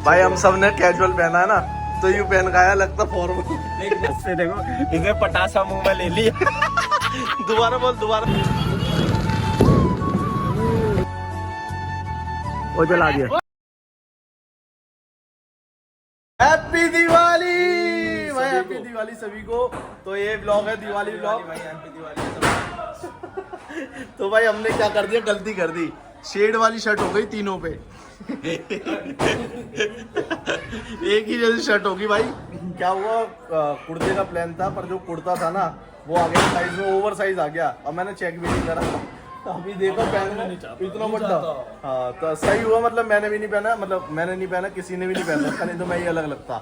भाई हम सब ने कैजुअल पहना है ना, तो यूं पहन का आया, लगता फॉर्मल। देखो इसे पटासा मुंह में ले लिया। दोबारा बोल, दोबारा। वो जला दिया। हैप्पी दिवाली भाई, हैप्पी दिवाली सभी को। तो ये ब्लॉग है दिवाली ब्लॉग। तो भाई हमने क्या कर दिया, गलती कर दी, शेड वाली शर्ट हो गई तीनों पे। एक ही जैसी शर्ट होगी भाई। क्या हुआ, कुर्ते का प्लान था, पर जो कुर्ता था ना वो आ गया साइज में, ओवर साइज आ गया। और मैंने चेक भी नहीं करा, अभी देखो पहन में इतना बड़ा। हाँ तो सही हुआ, मतलब मैंने भी नहीं पहना, मतलब मैंने नहीं पहना, किसी ने भी नहीं पहना था, नहीं तो मैं ही अलग लगता।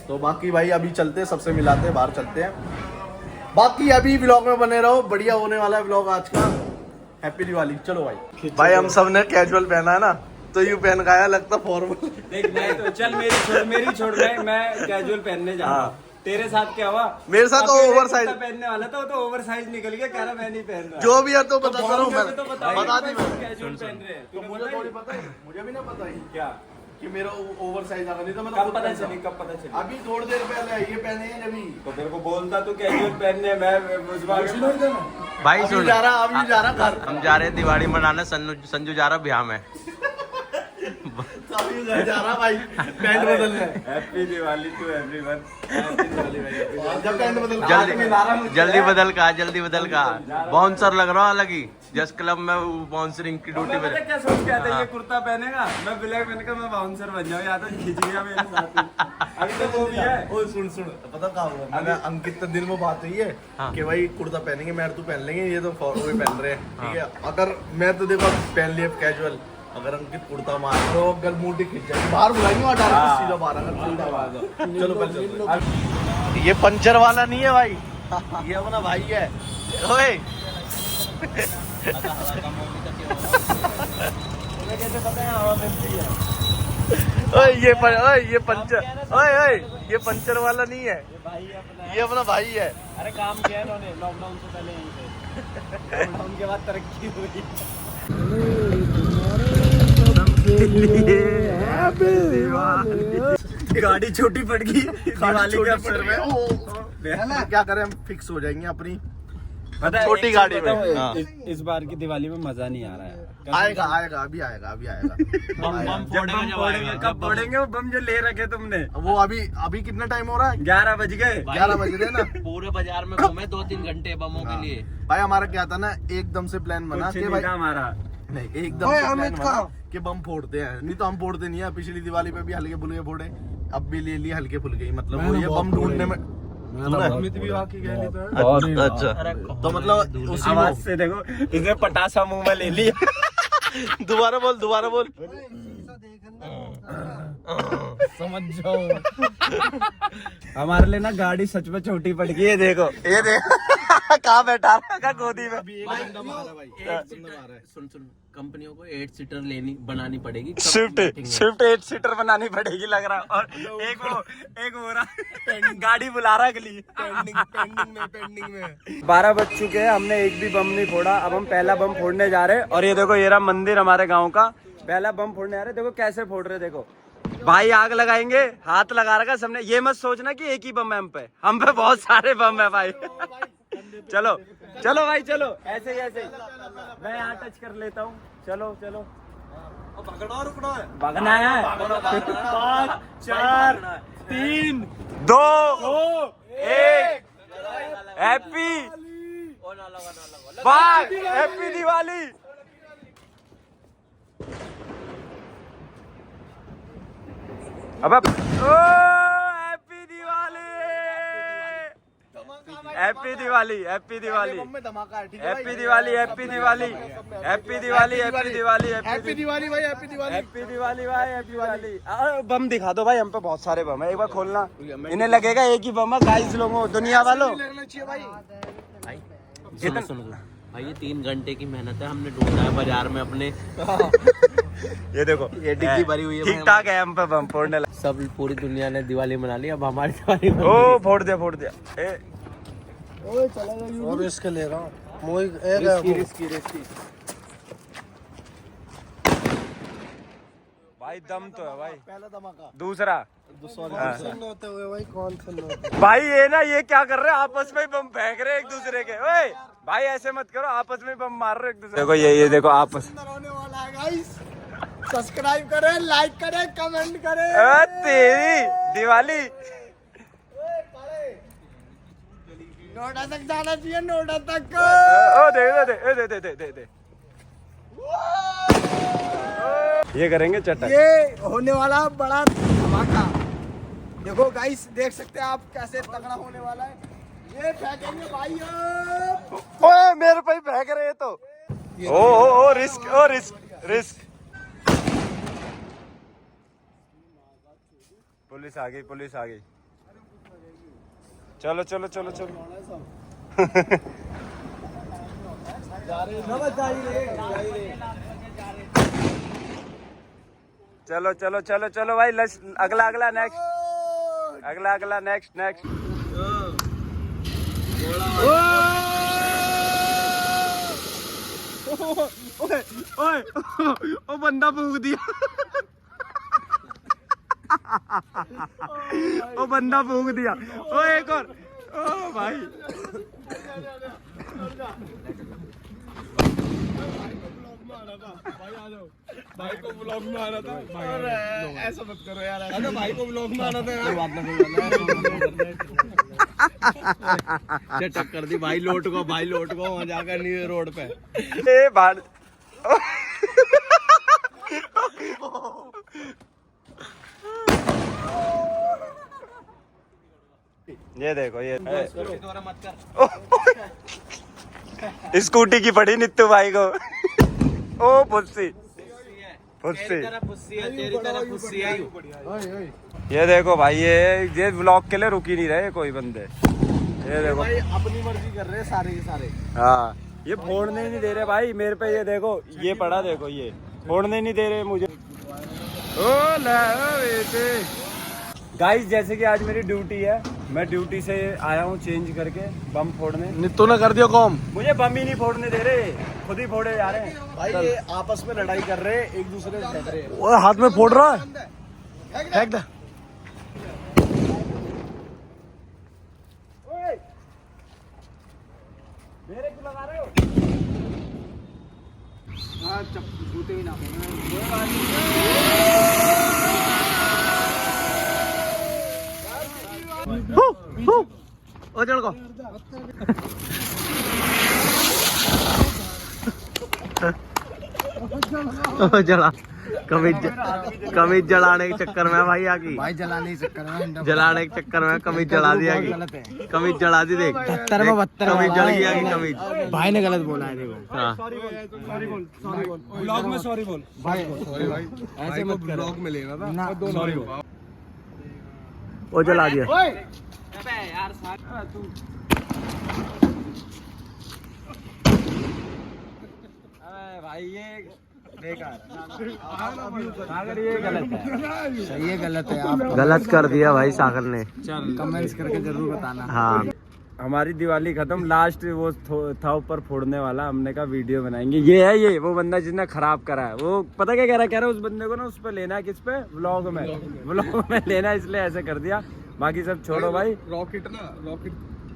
तो बाकी भाई अभी चलते हैं, सबसे मिलाते हैं, बाहर चलते हैं। बाकी अभी ब्लॉग में बने रहो, बढ़िया होने वाला है ब्लॉग आज का। हैप्पी दिवाली। चलो भाई। भाई हम सब ने कैजुअल पहना है ना, तो यूं पहन का आया, लगता फॉर्मल। देख मैं तो चल मेरी छोड़ मैं कैजुअल पहनने जा रहा हूँ। तेरे साथ क्या हुआ? मेरे साथ तो ओवर साइज पहनने वाला था, वो तो ओवर साइज निकल गया, कह रहा मैं नहीं पहन रहा। जो भी है तो बता रहा हूँ मैं, तो बता दी मैं। कैजुअल पहन रहे हैं। तो मुझे थोड़ी पता है, मुझे भी ना पता ही क्या कि मेरा ओवर साइज आ गया, नहीं तो मैं कब पता चली, कब पता चली? अभी थोड़ी देर पहले ये पहने हैं अभी। तो तेरे को बोलता तू कैजुअल पहनने, मैं भाई अभी जा रहा घर। हम जा रहे हैं दिवाली मनाने, संजू जा रहा बिहार में। तो अभी घर जा रहा भाई, पैंट बदलने। Happy Diwali to everyone. जब पैंट बदल जल्दी बदल का बाउंसर लग रहा अलग ही। जस क्लब में बाउंसरिंग की ड्यूटी पे। क्या सोच के आता है, ये कुर्ता पहनेगा, मैं ब्लैक पहन कर मैं बाउंसर बन जाऊँ, या तो खींच गया मेरे साथ ही। अभी तो वो भी है। ओ सुन पता क्या हुआ, मैंने अंकित से दिन में बात हुई है कि भाई कुर्ता पहनेंगे, मैं तू पहन लेंगे, ये तो फॉर्मल पहन रहे हैं, ठीक है। अगर मैं तो देखो पहन लिया कैजुअल, अगर अंकित कुर्ता मार तो गल मूटी खींच जाएगी, बाहर बुलाएंगे वहाँ डायरेक्ट सीधा बाहर। चलो चलो। ये पंचर वाला नहीं है भाई, ये अपना भाई है। ओए ये पंचर वाला नहीं है, ये अपना भाई है। अरे काम किया है इन्होंने लॉकडाउन से पहले यहीं पे, लॉकडाउन के बाद तरक्की हुई। गाड़ी छोटी पड़ गई दिवाली के अवसर में। क्या करें, हम फिक्स हो जाएंगे अपनी छोटी गाड़ी में। इस बार की दिवाली में मजा नहीं आ रहा है। आएगा अभी आएगा। कब फोड़ेंगे वो बम जो ले रखे तुमने? वो अभी कितना टाइम हो रहा है? 11 बज गए। 11 बज रहे ना। पूरे बाजार में घूमे 2-3 घंटे बमों के लिए। भाई हमारा क्या था ना, एकदम से प्लान बना के भाई, हमारा नहीं एकदम से प्लान बना कि बम फोड़ते हैं, नहीं तो हम फोड़ते नहीं है। पिछली दिवाली पे भी हल्के फुल्के फोड़े, अब भी ले लिए हल्के फुल्के ही, मतलब वो ये बम ढूंढने में। अच्छा तो मतलब उसी आवाज से देखो इसे पटासा मुंह में ले लिया। दोबारा बोल। समझ जाओ। हमारे लिए ना गाड़ी सच में छोटी पड़ गई है। देखो ये कहाँ बैठा रहा गोदी में। सुन कंपनियों को 8 सीटर बनानी पड़ेगी। स्विफ्ट 8 सीटर बनानी पड़ेगी लग रहा। और एक हो रहा गाड़ी बुला रहा अगली। पेंडिंग में 12 बज चुके हैं, हमने एक भी बम नहीं फोड़ा। अब हम पहला बम फोड़ने जा रहे हैं। और ये देखो, ये रहा मंदिर हमारे गांव का। पहला बम फोड़ने आ रहे, देखो कैसे फोड़ रहे। देखो भाई आग लगाएंगे, हाथ लगा रखा सबने। ये मत सोचना कि एक ही बम है हम पे बहुत सारे बम है भाई। चलो भाई चलो, ऐसे ही मैं यहाँ टच कर लेता हूँ। चलो भगना है। 5 4 3 2 1 हैप्पी दिवाली। अब हैप्पी दिवाली। बम दिखा दो भाई, हम पे बहुत सारे बम है। एक बार खोलना, इन्हें लगेगा एक ही बम है। गाइस लोगों, दुनिया वालों, सुनो भाई, ये 3 घंटे की मेहनत है, हमने ढूंढा है बाजार में अपने। ये देखो, ये डिग्गी भरी हुई है। ठीक ठाक है, हम पे बम फोड़ने लगा। सब पूरी दुनिया ने दिवाली मना ली, अब हमारी दिवाली बन ओ फोड़ दिया। और इसके ले रहा हूँ रिस्की। भाई भाई दम तो है भाई। पहला धमाका। दूसरा सॉरी। भाई ये ना ये क्या कर रहे हैं आपस में बम फेंक रहे हैं एक दूसरे के। ओए भाई ऐसे मत करो, आपस में बम मार रहे हो एक दूसरे। देखो ये देखो आपस। होने वाला है गाइस। सब्सक्राइब करें, लाइक करें, कमेंट करें। तेरी दिवाली। नोटा तक जाना चाहिए, नोटा तक। ओ दे। ये करेंगे चटक। ये होने वाला बड़ा धमाका। देखो गाइस, देख सकते हैं आप कैसे तगड़ा होने वाला है। ये फेंकेंगे भाई। ओए मेरे पे ही फेंक रहे हैं तो। ओ रिस्क। पुलिस आ गई। चलो। चलो भाई। अगला नेक्स्ट। ओ बंदा फूंक दिया। ओ एक और। ओ भाई भाई को ब्लॉग में आना था। ऐसा मत करो यार। अरे भाई को ब्लॉग में आना था यार। चटक कर दी भाई। लोट को वहाँ जाकर नहीं रोड पे। ए भाड़। ये देखो ये मत कर। स्कूटी की पड़ी नित्तू भाई को। ओ पुस्सी। तेरी तरह फुस्सी है। ये देखो भाई ये व्लॉग के लिए रुक ही नहीं रहे कोई बंदे। ये देखो भाई अपनी मर्जी कर रहे हैं सारे के सारे। हाँ ये फोड़ने ही नहीं दे रहे भाई मेरे पे। ये देखो ये पड़ा, देखो ये फोड़ने नहीं दे रहे मुझे। गाइस जैसे कि आज मेरी ड्यूटी है, मैं ड्यूटी से आया हूँ चेंज करके बम फोड़ने। नित्तू ने कर दिया कॉम। मुझे बम ही नहीं फोड़ने दे रहे, खुद ही फोड़े जा रहे हैं भाई। ये आपस में लड़ाई कर रहे हैं, एक दूसरे से फेंक रहे हैं। वो हाथ में फोड़ रहा है। फेंक दे। मेरे को लगा रहे हो। जूते ही ना। ओ चल को जला कमीज जलाने के चक्कर में भाई आ गई। भाई जलाने के चक्कर में कमीज जला दी आगी। कमीज जला दी। देख कमीज जल गई आगी। कमीज भाई ने गलत बोला है। देखो हाँ ब्लॉग में सॉरी बोल भाई ऐसे मत कर। ब्लॉग में लेना था। सॉरी बोल। वो जला दिया। भाई ये बेकार अगर ये गलत है। ये गलत है। आप गलत कर दिया भाई सागर ने। चल कमेंट्स करके जरूर बताना। हाँ हमारी दिवाली खत्म। लास्ट वो था ऊपर फोड़ने वाला। हमने कहा वीडियो बनाएंगे। ये है ये वो बंदा जिसने खराब करा है। वो पता क्या कह रहा है उस बंदे को ना उस पर लेना है। किस पे? व्लॉग में लेना है, इसलिए ऐसे कर दिया। बाकी सब छोड़ो भाई। रॉकेट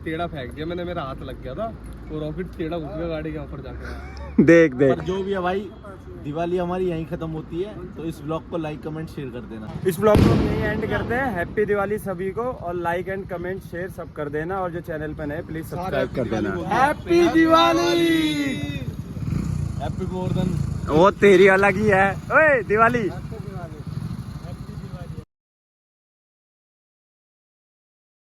टेढ़ा फेंक दिया मैंने। मेरा हाथ लग गया था। वो रॉकेट टेढ़ा घुस गया गाड़ी के ऊपर जाकर। देख पर जो भी है भाई, दिवाली हमारी यहीं खत्म होती है। तो इस ब्लॉग को लाइक कमेंट शेयर कर देना। इस ब्लॉग को हम यहीं एंड करते हैं। हैप्पी दिवाली सभी को। और लाइक एंड कमेंट शेयर सब कर देना। और जो चैनल पे नए प्लीज सब्सक्राइब कर देना। हैप्पी दिवाली। हैप्पी गोवर्धन। वो तेरी अलग ही है। ओए दिवाली।